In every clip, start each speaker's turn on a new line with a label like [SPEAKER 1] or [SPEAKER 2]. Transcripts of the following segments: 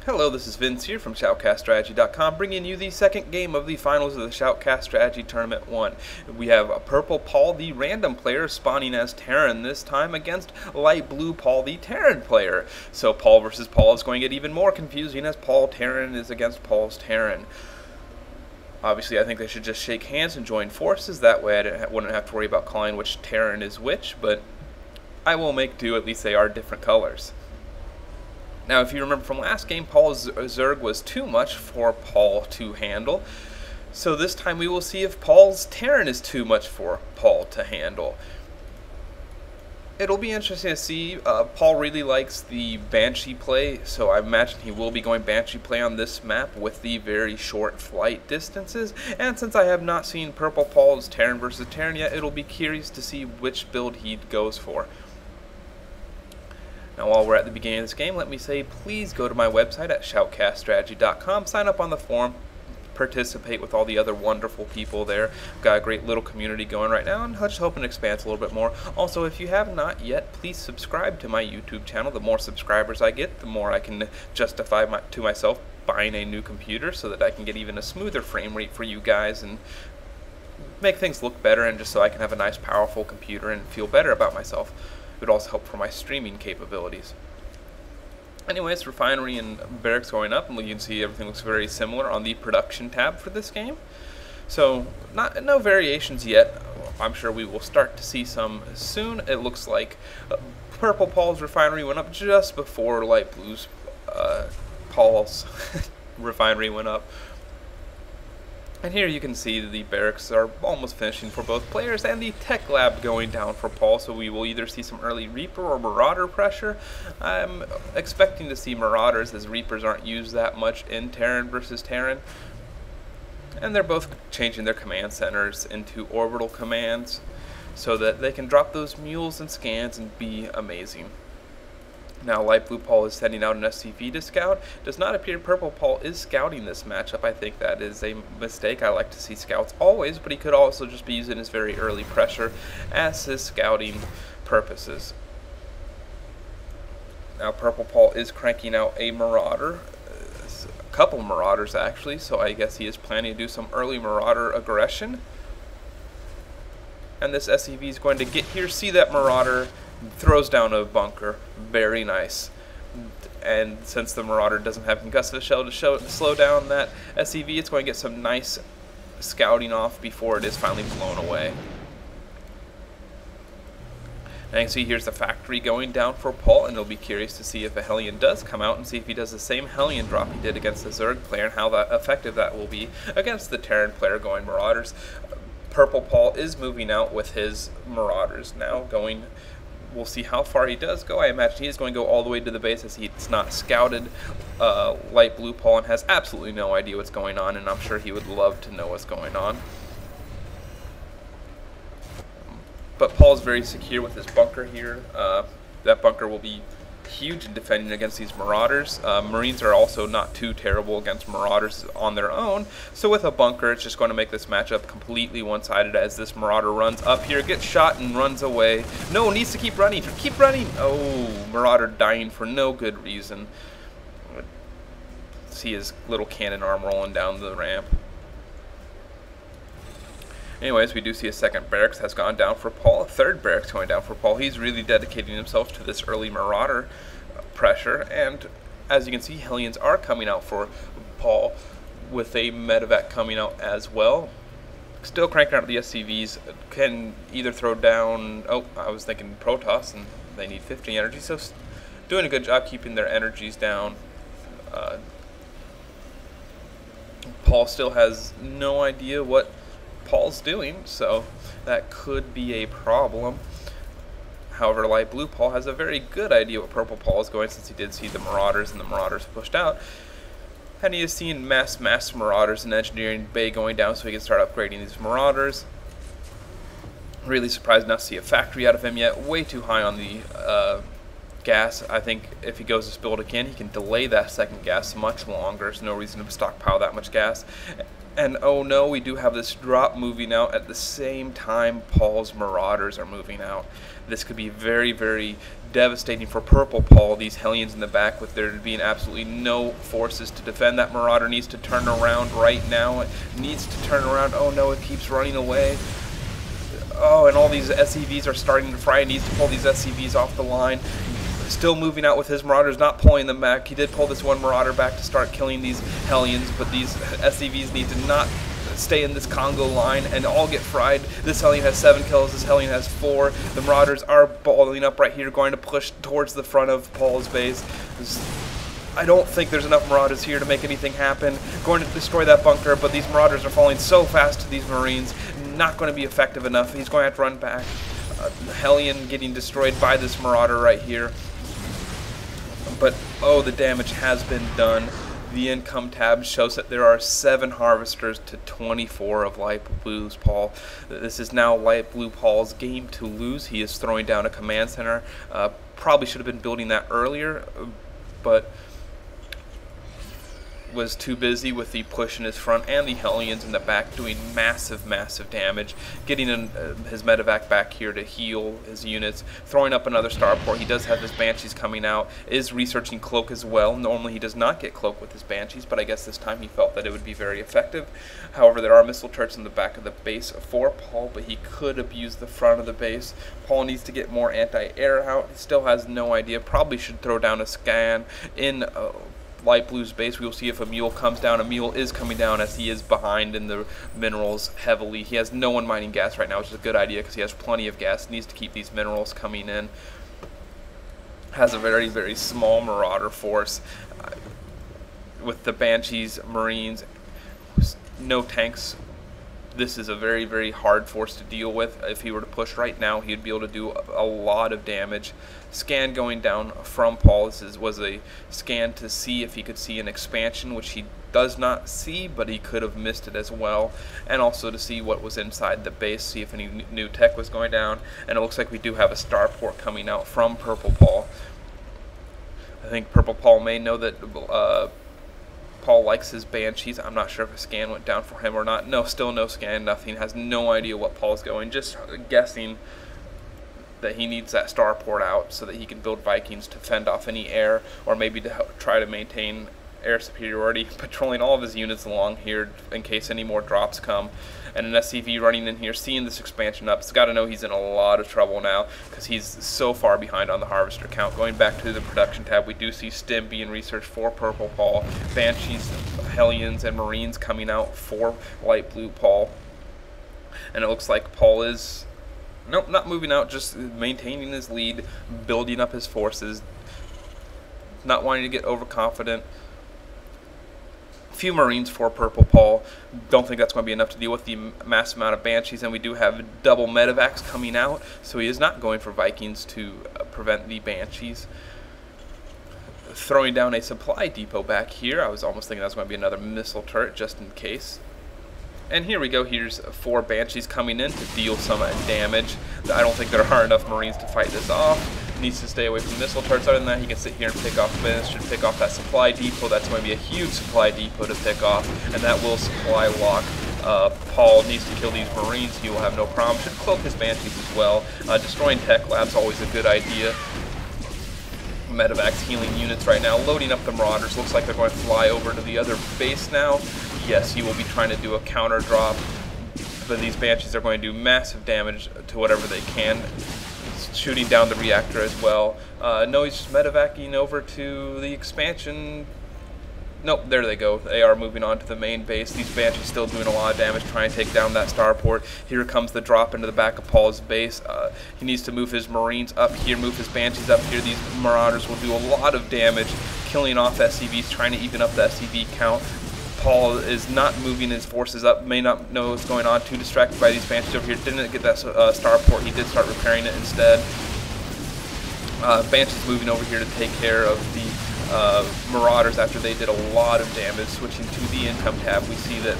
[SPEAKER 1] Hello, this is Vince here from ShoutcastStrategy.com, bringing you the second game of the finals of the Shoutcast Strategy Tournament 1. We have Purple Paul, the random player, spawning as Terran this time against Light Blue Paul, the Terran player. So Paul versus Paul is going to get even more confusing as Paul Terran is against Paul's Terran. Obviously, I think they should just shake hands and join forces. That way I wouldn't have to worry about calling which Terran is which, but I will make do. At least they are different colors. Now, if you remember from last game, Paul's Zerg was too much for Paul to handle. So this time we will see if Paul's Terran is too much for Paul to handle. It'll be interesting to see. Paul really likes the Banshee play, so I imagine he will be going Banshee play on this map with the very short flight distances. And since I have not seen Purple Paul's Terran versus Terran yet, it'll be curious to see which build he goes for. Now, while we're at the beginning of this game, let me say please go to my website at shoutcaststrategy.com, sign up on the forum, participate with all the other wonderful people there. Got a great little community going right now, and just hoping to expand a little bit more. Also, if you have not yet, please subscribe to my YouTube channel. The more subscribers I get, the more I can justify to myself buying a new computer so that I can get even a smoother frame rate for you guys and make things look better, and just so I can have a nice, powerful computer and feel better about myself. It would also help for my streaming capabilities. Anyways, refinery and barracks going up, and you can see everything looks very similar on the production tab for this game. So, no variations yet. I'm sure we will start to see some soon. It looks like Purple Paul's refinery went up just before Light Blue's Paul's refinery went up. And here you can see the barracks are almost finishing for both players, and the tech lab going down for Paul, so we will either see some early Reaper or Marauder pressure. I'm expecting to see Marauders, as Reapers aren't used that much in Terran versus Terran. And they're both changing their command centers into orbital commands so that they can drop those mules and scans and be amazing. Now, Light Blue Paul is sending out an SCV to scout. Does not appear Purple Paul is scouting this matchup. I think that is a mistake. I like to see scouts always, but he could also just be using his very early pressure as his scouting purposes. Now, Purple Paul is cranking out a Marauder, a couple Marauders actually, so I guess he is planning to do some early Marauder aggression. And this SCV is going to get here, see that Marauder, throws down a bunker. Very nice. And since the Marauder doesn't have concussive shell to slow down that SCV, it's going to get some nice scouting off before it is finally blown away. And you can see here's the factory going down for Paul, and it'll be curious to see if a Hellion does come out and see if he does the same Hellion drop he did against the Zerg player and how effective that will be against the Terran player going Marauders. Purple Paul is moving out with his Marauders now, going. We'll see how far he does go. I imagine he is going to go all the way to the base, as he's not scouted Light Blue Paul and has absolutely no idea what's going on, and I'm sure he would love to know what's going on. But Paul's very secure with his bunker here. That bunker will be huge in defending against these Marauders. Marines are also not too terrible against Marauders on their own, so with a bunker it's just going to make this matchup completely one-sided as this Marauder runs up here, gets shot and runs away. No, needs to keep running. Keep running! Oh, Marauder dying for no good reason. See his little cannon arm rolling down the ramp. Anyways, we do see a second barracks has gone down for Paul, a third barracks going down for Paul. He's really dedicating himself to this early Marauder pressure, and as you can see, Hellions are coming out for Paul with a medevac coming out as well. Still cranking out the SCVs, can either throw down, oh, I was thinking Protoss, and they need 50 energy, so doing a good job keeping their energies down. Paul still has no idea what Paul's doing, so that could be a problem. However, Light Blue Paul has a very good idea what Purple Paul is going, since he did see the Marauders and the Marauders pushed out. And he has seen mass Marauders in Engineering Bay going down, so he can start upgrading these Marauders. Really surprised not to see a factory out of him yet. Way too high on the gas. I think if he goes to spill it again, he can delay that second gas much longer. There's no reason to stockpile that much gas. And oh no, we do have this drop moving out at the same time Paul's Marauders are moving out. This could be very, very devastating for Purple Paul, these Hellions in the back, with there being absolutely no forces to defend. That Marauder needs to turn around right now. It needs to turn around. Oh no, it keeps running away. Oh, and all these SCVs are starting to fry. He needs to pull these SCVs off the line. Still moving out with his Marauders, not pulling them back. He did pull this one Marauder back to start killing these Hellions, but these SCVs need to not stay in this Congo line and all get fried. This Hellion has 7 kills, this Hellion has 4. The Marauders are balling up right here, going to push towards the front of Paul's base. I don't think there's enough Marauders here to make anything happen. Going to destroy that bunker, but these Marauders are falling so fast to these Marines. Not going to be effective enough. He's going to have to run back. Hellion getting destroyed by this Marauder right here. But, oh, the damage has been done. The income tab shows that there are 7 harvesters to 24 of Light Blue's Paul. This is now Light Blue Paul's game to lose. He is throwing down a command center. Probably should have been building that earlier, but was too busy with the push in his front and the Hellions in the back doing massive, massive damage. Getting his medevac back here to heal his units. Throwing up another starport. He does have his Banshees coming out. Is researching Cloak as well. Normally he does not get Cloak with his Banshees, but I guess this time he felt that it would be very effective. However, there are missile turrets in the back of the base for Paul, but he could abuse the front of the base. Paul needs to get more anti-air out. He still has no idea. Probably should throw down a scan in Light Blue's base. We will see if a mule comes down. A mule is coming down as he is behind in the minerals heavily. He has no one mining gas right now, which is a good idea because he has plenty of gas. He needs to keep these minerals coming in. Has a very, very small Marauder force with the Banshees, Marines, no tanks. This is a very, very hard force to deal with. If he were to push right now, he'd be able to do a lot of damage. Scan going down from Paul. This was a scan to see if he could see an expansion, which he does not see, but he could have missed it as well. And also to see what was inside the base, see if any new tech was going down. And it looks like we do have a starport coming out from Purple Paul. I think Purple Paul may know that Paul likes his Banshees. I'm not sure if a scan went down for him or not. No, still no scan, nothing. Has no idea what Paul's going. Just guessing that he needs that starport out so that he can build Vikings to fend off any air, or maybe to help try to maintain air superiority, patrolling all of his units along here in case any more drops come. And an SCV running in here, seeing this expansion up. He's got to know he's in a lot of trouble now because he's so far behind on the harvester count. Going back to the production tab, we do see Stim being researched for Purple Paul, Banshees, Hellions, and Marines coming out for Light Blue Paul. And it looks like Paul is, nope, not moving out, just maintaining his lead, building up his forces, not wanting to get overconfident. Few Marines for Purple Paul. Don't think that's going to be enough to deal with the massive amount of Banshees, and we do have double medevacs coming out, so he is not going for Vikings to prevent the Banshees. Throwing down a supply depot back here. I was almost thinking that was going to be another missile turret just in case. And here we go. Here's 4 Banshees coming in to deal some damage. I don't think there are enough Marines to fight this off. Needs to stay away from missile turrets. Other than that, he can sit here and pick off this. Should pick off that supply depot. That's going to be a huge supply depot to pick off, and that will supply lock. Paul needs to kill these Marines. He will have no problem. Should cloak his Banshees as well. Destroying tech labs always a good idea. Medevac's healing units right now, loading up the Marauders. Looks like they're going to fly over to the other base now. Yes, he will be trying to do a counter drop, but these Banshees are going to do massive damage to whatever they can. Shooting down the reactor as well. No, he's just medevacing over to the expansion. Nope, there they go. They are moving on to the main base. These Banshees still doing a lot of damage, trying to take down that starport. Here comes the drop into the back of Paul's base. He needs to move his Marines up here, move his Banshees up here. These Marauders will do a lot of damage, killing off SCVs, trying to even up the SCV count. Paul is not moving his forces up, may not know what's going on, too distracted by these Banshees over here. Didn't get that starport. He did start repairing it instead. Banshees moving over here to take care of the Marauders after they did a lot of damage. Switching to the income tab, we see that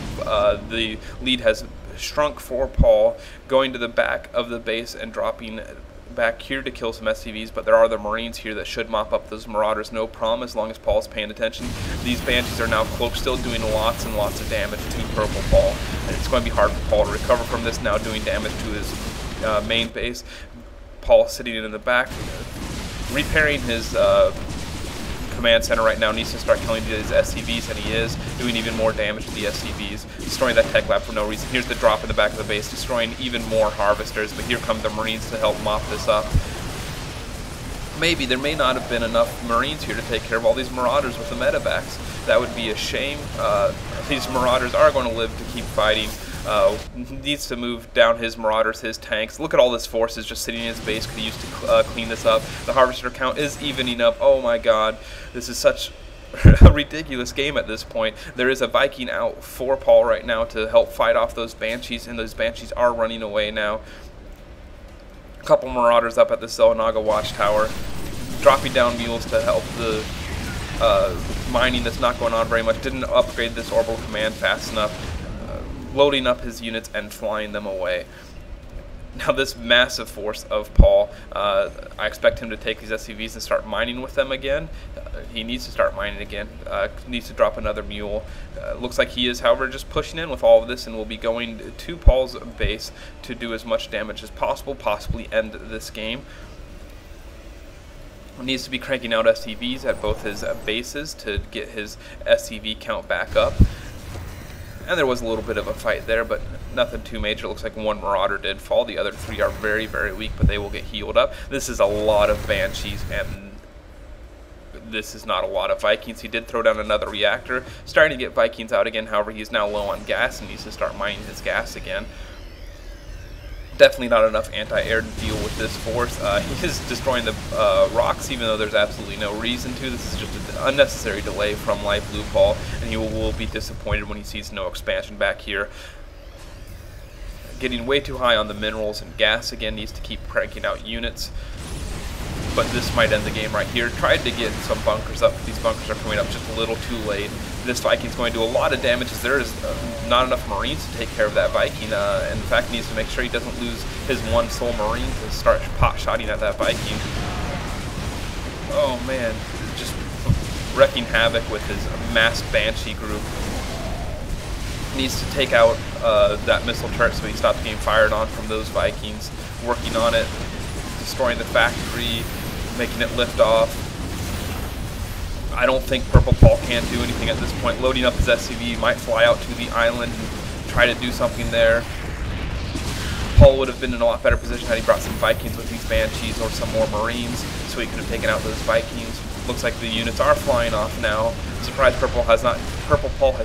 [SPEAKER 1] the lead has shrunk for Paul, going to the back of the base and dropping back here to kill some SCVs, but there are the Marines here that should mop up those Marauders no problem as long as Paul's paying attention. These Banshees are now cloaked, still doing lots and lots of damage to Purple Paul, and it's going to be hard for Paul to recover from this, now doing damage to his main base. Paul sitting in the back, repairing his command center right now, needs to start killing his SCVs, and he is doing even more damage to the SCVs, destroying that tech lab for no reason. Here's the drop in the back of the base, destroying even more harvesters, but here come the Marines to help mop this up. Maybe there may not have been enough Marines here to take care of all these Marauders with the medevacs. That would be a shame. These Marauders are going to live to keep fighting. Needs to move down his Marauders, his tanks. Look at all this forces just sitting in his base, could he use to clean this up. The Harvester count is evening up. Oh my god, this is such a ridiculous game at this point. There is a Viking out for Paul right now to help fight off those Banshees, and those Banshees are running away now. A couple Marauders up at the Selnaga Watchtower, dropping down mules to help the mining that's not going on very much. Didn't upgrade this orbital command fast enough. Loading up his units and flying them away. Now this massive force of Paul, I expect him to take these SCVs and start mining with them again. He needs to start mining again, needs to drop another mule. Looks like he is, however, just pushing in with all of this and will be going to Paul's base to do as much damage as possible, possibly end this game. Needs to be cranking out SCVs at both his bases to get his SCV count back up. And there was a little bit of a fight there, but nothing too major. It looks like one Marauder did fall. The other three are very, very weak, but they will get healed up. This is a lot of Banshees, and this is not a lot of Vikings. He did throw down another reactor, starting to get Vikings out again. However, he's now low on gas and needs to start mining his gas again. Definitely not enough anti-air to deal with this force. He is destroying the rocks, even though there's absolutely no reason to. This is just an unnecessary delay from Life Blue Paul, and he will be disappointed when he sees no expansion back here. Getting way too high on the minerals and gas again, needs to keep cranking out units. But this might end the game right here. Tried to get some bunkers up, but these bunkers are coming up just a little too late. This Viking's going to do a lot of damage as there is not enough Marines to take care of that Viking. And in fact, needs to make sure he doesn't lose his one sole Marine to start pot-shotting at that Viking. Oh man, just wrecking havoc with his mass Banshee group. Needs to take out that missile turret so he stops being fired on from those Vikings. Working on it, destroying the factory, making it lift off. I don't think Purple Paul can do anything at this point. Loading up his SCV, might fly out to the island and try to do something there. Paul would have been in a lot better position had he brought some Vikings with these Banshees or some more Marines, so he could have taken out those Vikings. Looks like the units are flying off now. Surprised Purple Paul has